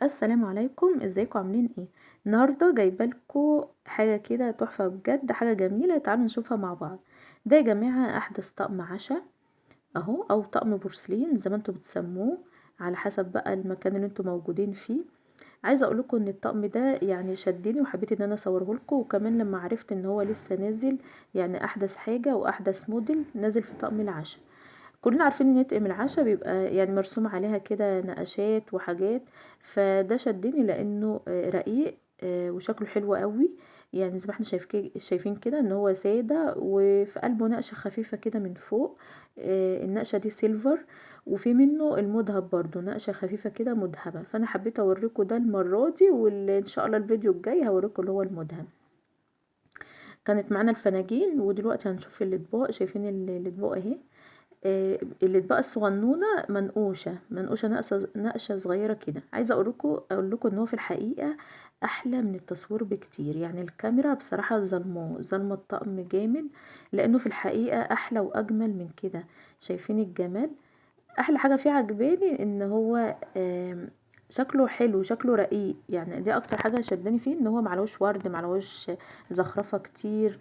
السلام عليكم، ازيكم عاملين ايه؟ النهارده جايبه لكم حاجه كده تحفه بجد، حاجه جميله. تعالوا نشوفها مع بعض. ده يا جماعه احدث طقم عشاء اهو، او طقم بورسلين زي ما انتوا بتسموه، على حسب بقى المكان اللي انتوا موجودين فيه. عايزه اقول لكم ان الطقم ده يعني شدني وحبيت ان انا اصوره لكم، وكمان لما عرفت ان هو لسه نازل، يعني احدث حاجه واحدث موديل نازل في طقم العشاء. كلنا عارفين ان يطقم العشاء بيبقى يعني مرسوم عليها كده نقشات وحاجات، فده شدني لانه رقيق وشكله حلو قوي. يعني زي ما احنا شايفين كده ان هو سادة، وفي قلبه نقشة خفيفة كده من فوق. النقشة دي سيلفر، وفي منه المذهب برضو نقشة خفيفة كده مذهبة. فانا حبيت اوريكم ده المرة دي، واللي ان شاء الله الفيديو الجاي هوريكم اللي هو المذهب. كانت معانا الفناجين، ودلوقتي هنشوف الاطباق. شايفين الاطباق اهي. الاطباق الصغنونه منقوشه نقشه صغيره كده. عايزه اقول لكم ان هو في الحقيقه احلى من التصوير بكتير. يعني الكاميرا بصراحه ظلمه الطقم جامد، لانه في الحقيقه احلى واجمل من كده. شايفين الجمال؟ احلى حاجه فيه عجباني ان هو شكله حلو، شكله رقيق. يعني دي اكتر حاجه شداني فيه، ان هو معلوش ورد، معلوش زخرفه كتير.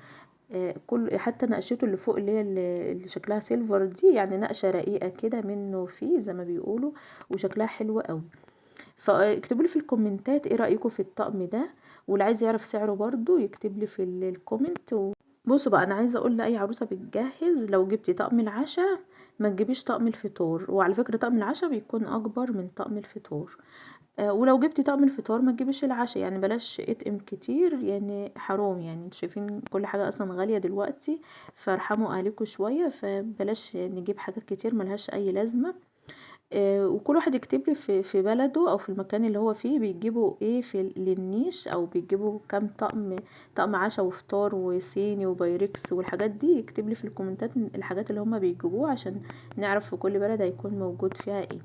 كل حتى نقشته اللي فوق، اللي شكلها سيلفر دي، يعني نقشة رقيقة كده منه فيه زي ما بيقولوا، وشكلها حلو قوي. فاكتبوا لي في الكومنتات ايه رأيكم في الطقم ده، واللي عايز يعرف سعره برضو يكتب لي في الكومنت. بصوا بقى، انا عايزه اقول لاي عروسه بتجهز، لو جبتي طقم العشاء ما تجيبيش طقم الفطار. وعلى فكره طقم العشاء بيكون اكبر من طقم الفطار. ولو جبتي طقم الفطار ما تجيبيش العشاء، يعني بلاش اطقم كتير، يعني حرام. يعني انتوا شايفين كل حاجه اصلا غاليه دلوقتي، فارحموا اهلكوا شويه. فبلاش نجيب حاجات كتير ملهاش اي لازمه. وكل واحد يكتب لي في بلده او في المكان اللي هو فيه بيجيبوا ايه في للنيش، او بيجيبوا كام طقم عشاء وفطار وصيني وبايركس والحاجات دي. يكتب لي في الكومنتات الحاجات اللي هما بيجيبوها، عشان نعرف في كل بلد هيكون موجود فيها ايه.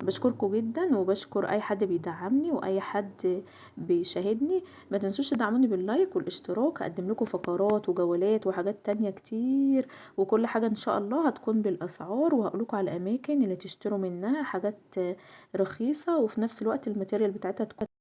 بشكركم جدا، وبشكر اي حد بيدعمني واي حد بيشاهدني. ما تنسوش تدعموني باللايك والاشتراك. هقدم لكم فقرات وجولات وحاجات تانية كتير، وكل حاجة ان شاء الله هتكون بالاسعار، وهقولكم على الاماكن اللي تشتروا منها حاجات رخيصة، وفي نفس الوقت الماتيريال بتاعتها تكون